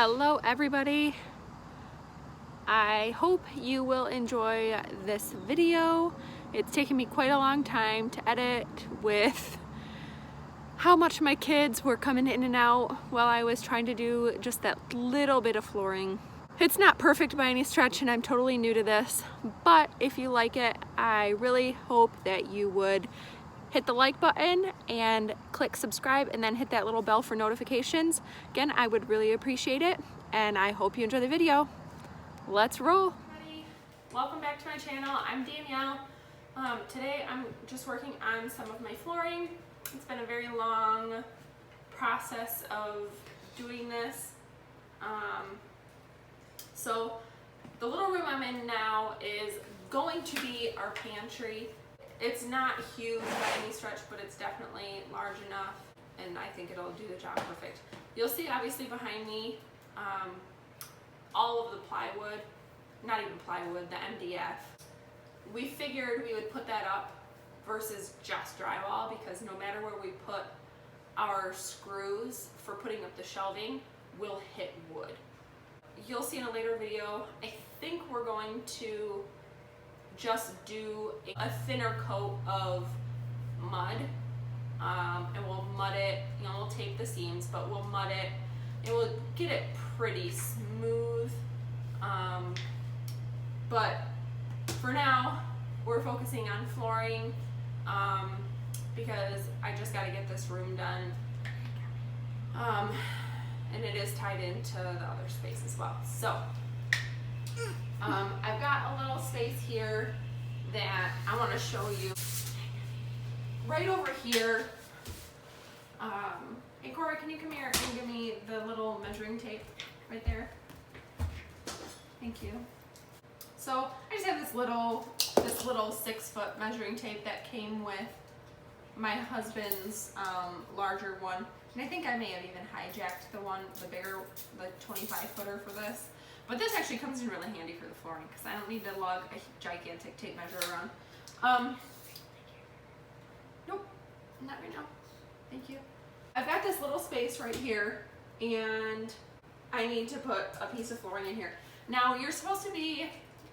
Hello everybody. I hope you will enjoy this video. It's taken me quite a long time to edit with how much my kids were coming in and out while I was trying to do just that little bit of flooring. It's not perfect by any stretch and I'm totally new to this, but if you like it, I really hope that you would hit the like button and click subscribe and then hit that little bell for notifications. Again, I would really appreciate it and I hope you enjoy the video. Let's roll. Welcome back to my channel. I'm Danielle. Today I'm just working on some of my flooring. It's been a very long process of doing this. So the little room I'm in now is going to be our pantry. It's not huge by any stretch, but it's definitely large enough, and I think it'll do the job perfect. You'll see obviously behind me all of the plywood, not even plywood, the MDF. We figured we would put that up versus just drywall because no matter where we put our screws for putting up the shelving, we'll hit wood. You'll see in a later video, I think we're going to just do a thinner coat of mud, and we'll mud it, you know, we'll tape the seams, but we'll mud it and we'll get it pretty smooth. But for now, we're focusing on flooring because I just got to get this room done, and it is tied into the other space as well. So I've got a little space here that I want to show you. Right over here, hey Cora, can you come here and give me the little measuring tape right there? Thank you. So I just have this little 6-foot measuring tape that came with my husband's larger one. And I think I may have even hijacked the bigger, the 25-footer for this. But this actually comes in really handy for the flooring because I don't need to lug a gigantic tape measure around. Nope, not right now. Thank you. I've got this little space right here and I need to put a piece of flooring in here. Now you're supposed to be,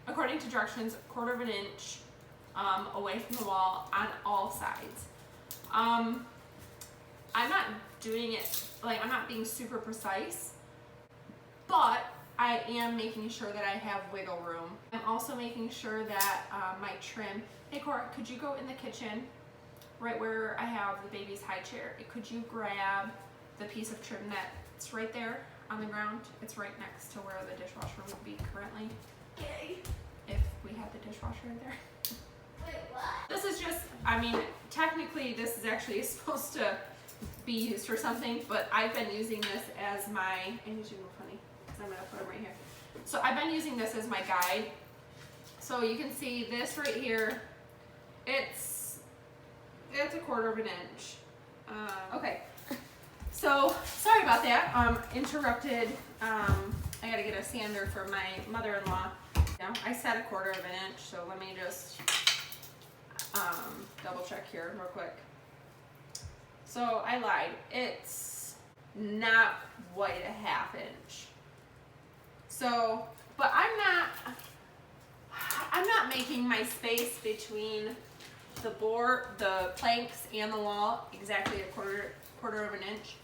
according to directions, 1/4 inch away from the wall on all sides. I'm not doing it, like I'm not being super precise, but I am making sure that I have wiggle room. I'm also making sure that my trim, hey Cora, could you go in the kitchen, right where I have the baby's high chair, could you grab the piece of trim that's right there on the ground? It's right next to where the dishwasher would be currently. Yay. If we had the dishwasher in there. Wait, what? This is just, I mean, technically this is actually supposed to be used for something, but I've been using this as my, I need you to move, honey, because I'm going to put them right here. So I've been using this as my guide. So you can see this right here, it's 1/4 inch. Okay, so sorry about that, interrupted. I got to get a sander for my mother-in-law. Yeah, I said 1/4 inch, so let me just double check here real quick. So I lied, it's not quite a 1/2 inch. So, but I'm not making my space between the board, the planks and the wall exactly 1/4 inch.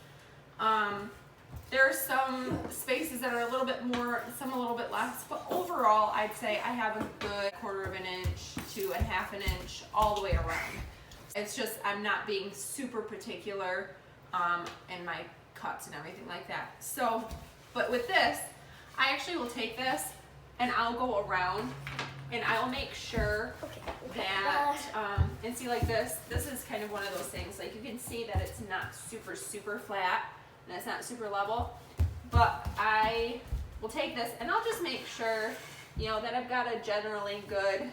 There are some spaces that are a little bit more, some a little bit less, but overall I'd say I have a good 1/4 inch to a 1/2 inch all the way around. It's just I'm not being super particular in my cuts and everything like that. So, but with this, I actually will take this and I'll go around and I'll make sure that, and see like this is kind of one of those things, like you can see that it's not super flat and it's not super level, but I will take this and I'll just make sure, you know, that I've got a generally good,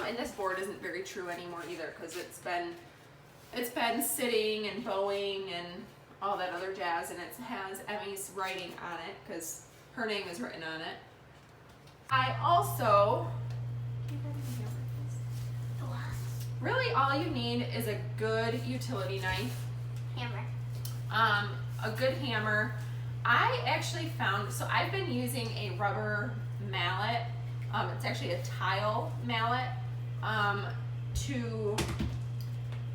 and this board isn't very true anymore either because it's been sitting and bowing and all that other jazz, and it has Emmy's writing on it because her name is written on it. I also, really all you need is a good utility knife. Hammer. A good hammer. I actually found, so I've been using a rubber mallet. It's actually a tile mallet to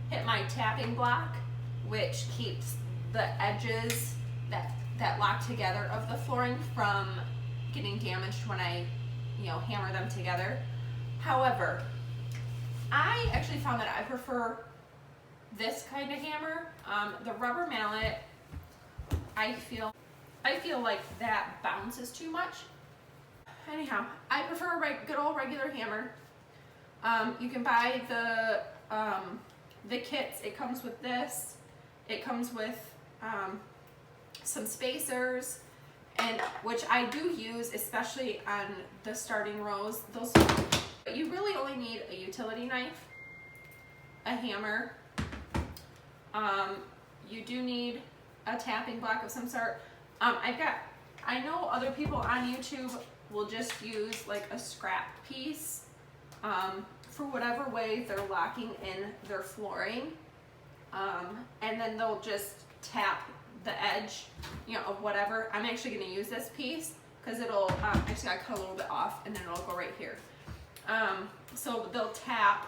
hit my tapping block, which keeps the edges that lock together of the flooring from getting damaged when I, hammer them together. However, I actually found that I prefer this kind of hammer. The rubber mallet, I feel like that bounces too much. Anyhow, I prefer a good old regular hammer. You can buy the kits. It comes with this. It comes with some spacers, and which I do use, especially on the starting rows. But you really only need a utility knife, a hammer. You do need a tapping block of some sort. I know other people on YouTube will just use like a scrap piece for whatever way they're locking in their flooring, and then they'll just tap the edge, of whatever. I'm actually going to use this piece because it'll actually I cut a little bit off, and then it'll go right here. So they'll tap,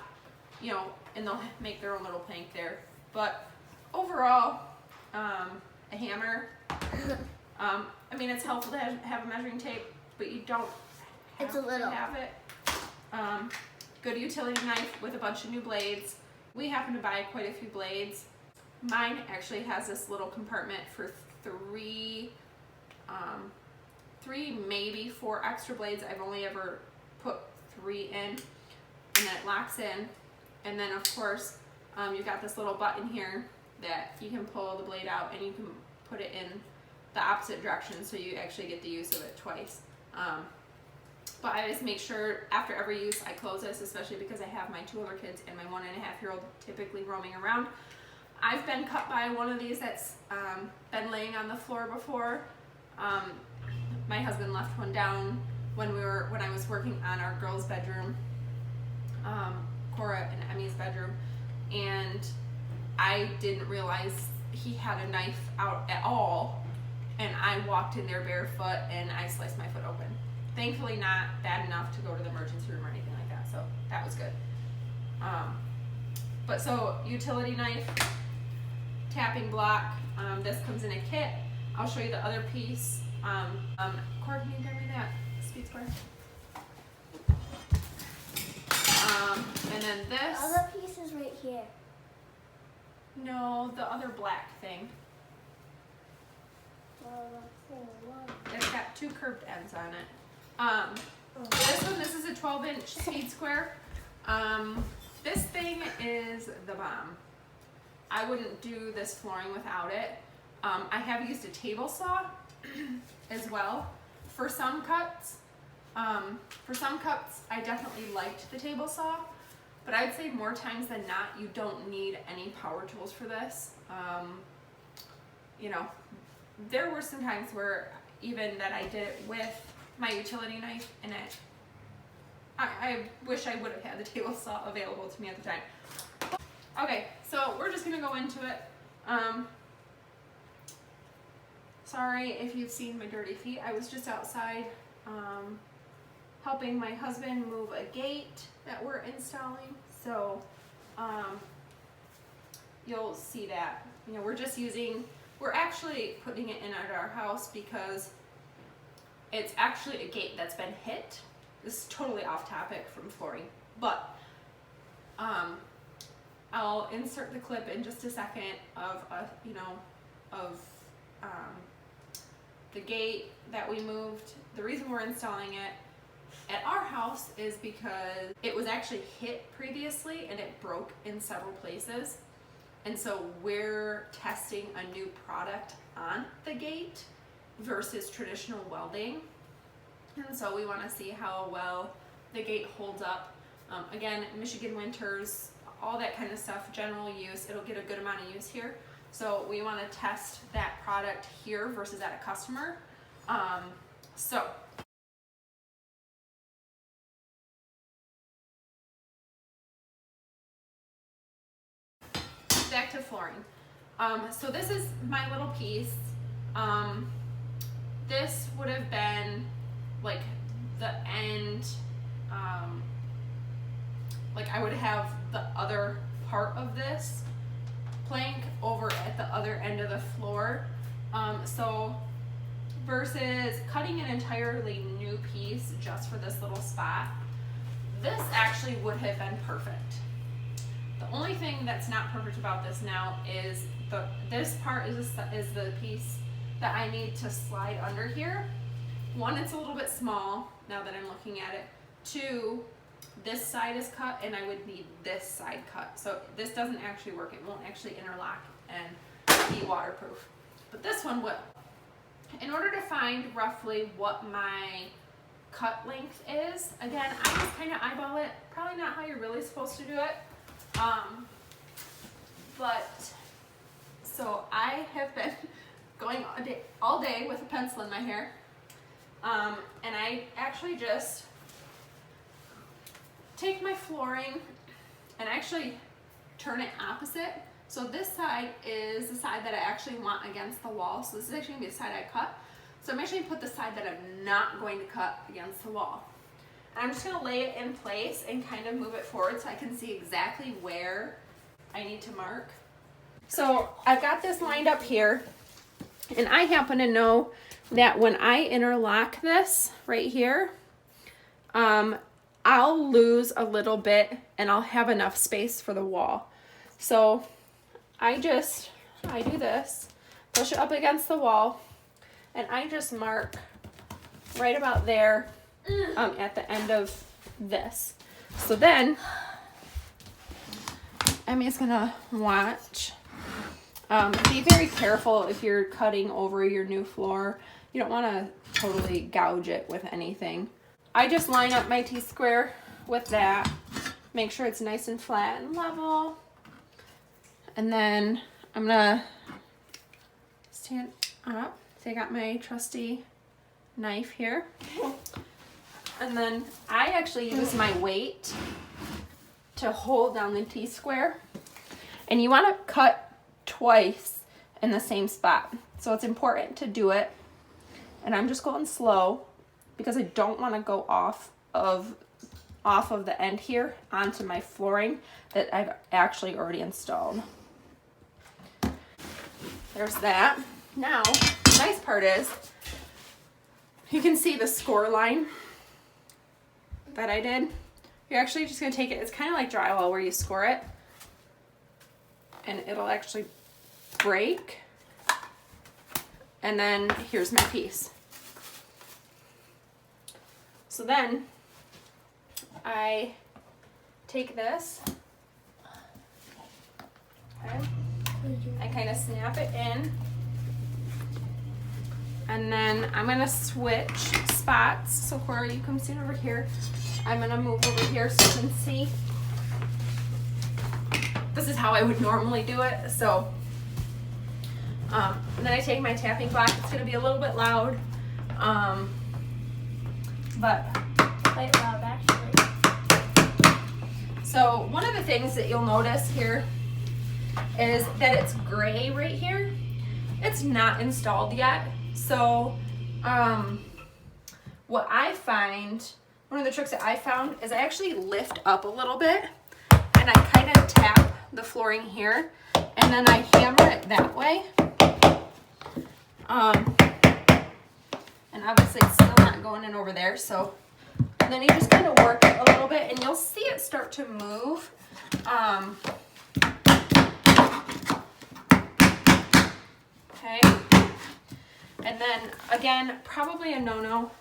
and they'll make their own little plank there. But overall, a hammer. I mean, it's helpful to have a measuring tape, but you don't have to have it. Good utility knife with a bunch of new blades. We happen to buy quite a few blades. Mine actually has this little compartment for three, maybe 4 extra blades. I've only ever put 3 in, and then it locks in. And then of course, you've got this little button here that you can pull the blade out, and you can put it in the opposite direction, so you actually get the use of it twice. But I just make sure after every use I close this, especially because I have my 2 other kids and my 1.5-year-old typically roaming around. I've been cut by one of these that's been laying on the floor before. My husband left one down when I was working on our girls' bedroom, Cora and Emmy's bedroom, and I didn't realize he had a knife out at all, and I walked in there barefoot and I sliced my foot open. Thankfully not bad enough to go to the emergency room or anything like that, so that was good. But so utility knife, tapping block, this comes in a kit. I'll show you the other piece. Cora, can you grab me that speed square? And then this. The other piece is right here. No, the other black thing. It's got 2 curved ends on it. This is a 12-inch speed square. This thing is the bomb. I wouldn't do this flooring without it. I have used a table saw as well for some cuts. I definitely liked the table saw, but I'd say more times than not, you don't need any power tools for this. There were some times where even that I did it with my utility knife, and I wish I would have had the table saw available to me at the time. Okay, so we're just gonna go into it. Sorry if you've seen my dirty feet. I was just outside helping my husband move a gate that we're installing. So you'll see that. We're actually putting it in at our house because it's actually a gate that's been hit. This is totally off topic from flooring, but I'll insert the clip in just a second of the gate that we moved. The reason we're installing it at our house is because it was actually hit previously and it broke in several places. And so we're testing a new product on the gate versus traditional welding. And so we want to see how well the gate holds up. Again, Michigan winters, all that kind of stuff, general use, it'll get a good amount of use here. So we want to test that product here versus at a customer. So back to flooring. So this is my little piece. would have been like the end, like I would have the other part of this plank over at the other end of the floor. So versus cutting an entirely new piece just for this little spot, this actually would have been perfect. The only thing that's not perfect about this now is this part is the piece that I need to slide under here. One, it's a little bit small now that I'm looking at it. Two, this side is cut and I would need this side cut. So this doesn't actually work. It won't actually interlock and be waterproof. But this one will. In order to find roughly what my cut length is, again, I just kind of eyeball it. Probably not how you're really supposed to do it. But so I have been going all day with a pencil in my hair. And I actually just take my flooring and actually turn it opposite. So this side is the side that I actually want against the wall. So this is actually gonna be the side I cut. So I'm actually gonna put the side that I'm not going to cut against the wall. And I'm just gonna lay it in place and kind of move it forward so I can see exactly where I need to mark. So I've got this lined up here, and I happen to know that when I interlock this right here, I'll lose a little bit and I'll have enough space for the wall. So I do this, push it up against the wall, and I just mark right about there at the end of this. So then Emmy's gonna watch. Be very careful if you're cutting over your new floor. You don't want to totally gouge it with anything. I just line up my T-square with that. Make sure it's nice and flat and level. And then I'm gonna stand up. So I got my trusty knife here. And then I actually use my weight to hold down the T-square. And you want to cut twice in the same spot. So it's important to do it. And I'm just going slow because I don't want to go off of the end here onto my flooring that I've actually already installed. There's that. Now, the nice part is you can see the score line that I did. You're actually just going to take it. It's kind of like drywall where you score it and it'll actually break. And then here's my piece. So then I take this, okay, I kind of snap it in, and then I'm going to switch spots. So Cora, you come sit over here. I'm going to move over here so you can see. This is how I would normally do it. So and then I take my tapping block. It's going to be a little bit loud, but quite loud actually. So one of the things that you'll notice here is that it's gray right here. It's not installed yet. So what I find, one of the tricks that I found is I actually lift up a little bit and I kind of tap the flooring here and then I hammer it that way. And obviously it's still not going in over there, so then you just kind of work it a little bit and you'll see it start to move. Okay. And then again, probably a no-no.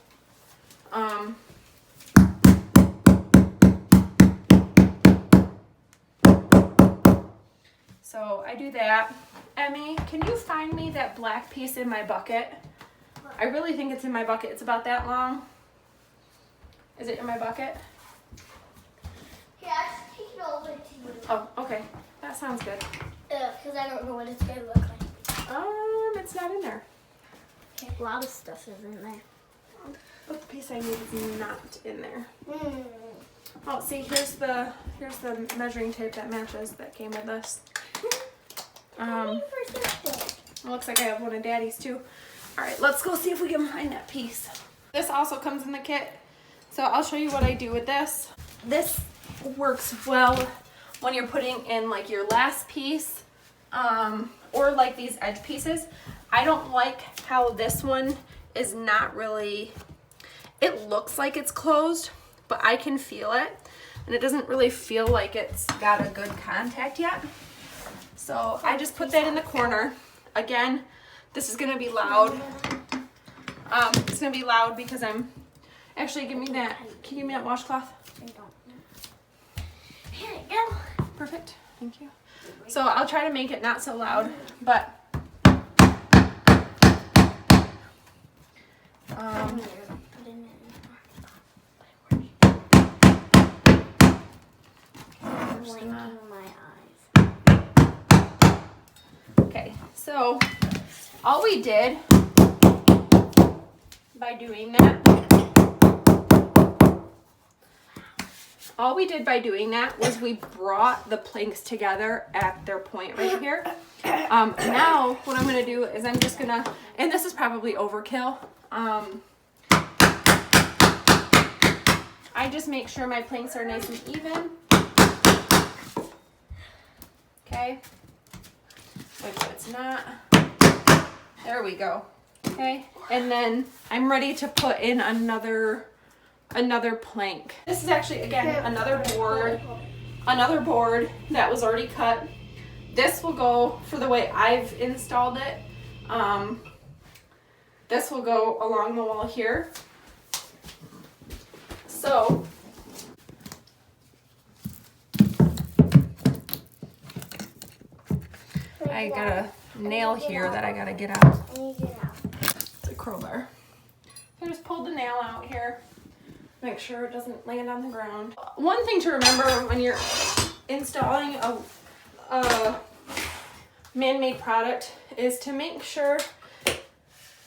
So I do that. Emmy, can you find me that black piece in my bucket? I really think it's in my bucket. It's about that long. Is it in my bucket? Yeah, I just take it over to you. Oh, okay. That sounds good. Because I don't know what it's going to look like. It's not in there. Okay, a lot of stuff is in there. But the piece I need is not in there. Mm. Oh, see, here's the measuring tape that matches that came with this. It looks like I have one of Daddy's too. All right, let's go see if we can find that piece. This also comes in the kit, so I'll show you what I do with this. This works well when you're putting in like your last piece, or like these edge pieces. I don't like how this one is not really, it looks like it's closed, but I can feel it, and it doesn't really feel like it's got a good contact yet. So I just put that in the corner. Again, this is gonna be loud. It's gonna be loud because I'm, actually give me that, can you give me that washcloth? I don't know. Here we go. Perfect, thank you. So I'll try to make it not so loud, but okay, so all we did by doing that was we brought the planks together at their point right here. Now what I'm going to do is I'm just going to, and this is probably overkill, I just make sure my planks are nice and even. Okay, which it's not. There we go. Okay, and then I'm ready to put in another plank. This is actually, again, another board that was already cut. This will go for the way I've installed it. This will go along the wall here. So I got a nail here that I gotta get out. It's a crowbar. I just pulled the nail out here. Make sure it doesn't land on the ground. One thing to remember when you're installing a man-made product is to make sure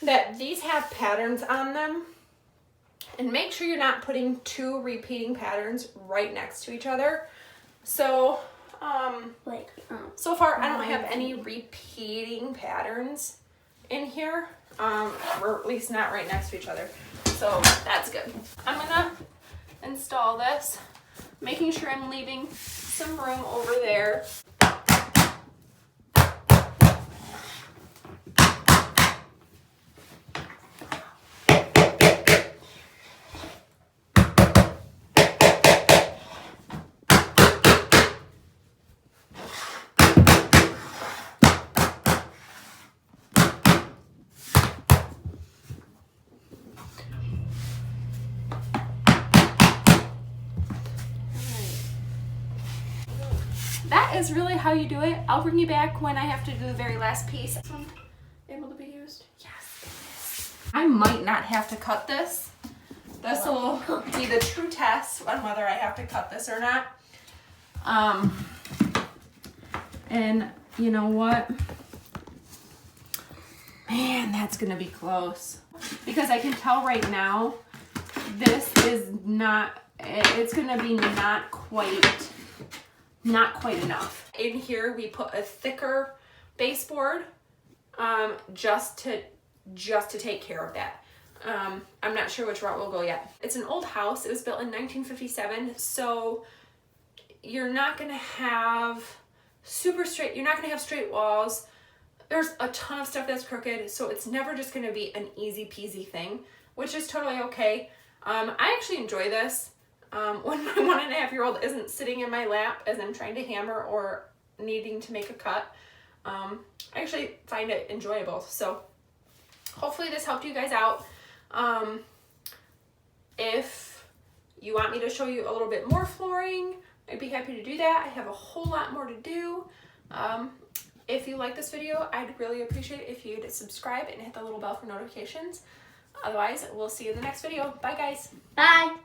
that these have patterns on them, and make sure you're not putting two repeating patterns right next to each other. So so far I don't have any repeating patterns in here, or at least not right next to each other, so that's good. I'm gonna install this, making sure I'm leaving some room over there. That is really how you do it. I'll bring you back when I have to do the very last piece. This one able to be used? Yes. I might not have to cut this. This will be the true test on whether I have to cut this or not. And you know what? Man, that's gonna be close. Because I can tell right now, this is not, it's gonna be not quite enough. In here we put a thicker baseboard, just to take care of that. I'm not sure which route we'll go yet. It's an old house. It was built in 1957, so you're not gonna have you're not gonna have straight walls. There's a ton of stuff that's crooked, so it's never just gonna be an easy peasy thing, which is totally okay. I actually enjoy this. When my 1.5-year-old isn't sitting in my lap as I'm trying to hammer or needing to make a cut, I actually find it enjoyable. So hopefully this helped you guys out. If you want me to show you a little bit more flooring, I'd be happy to do that. I have a whole lot more to do. If you like this video, I'd really appreciate it if you'd subscribe and hit the little bell for notifications. Otherwise, we'll see you in the next video. Bye, guys. Bye.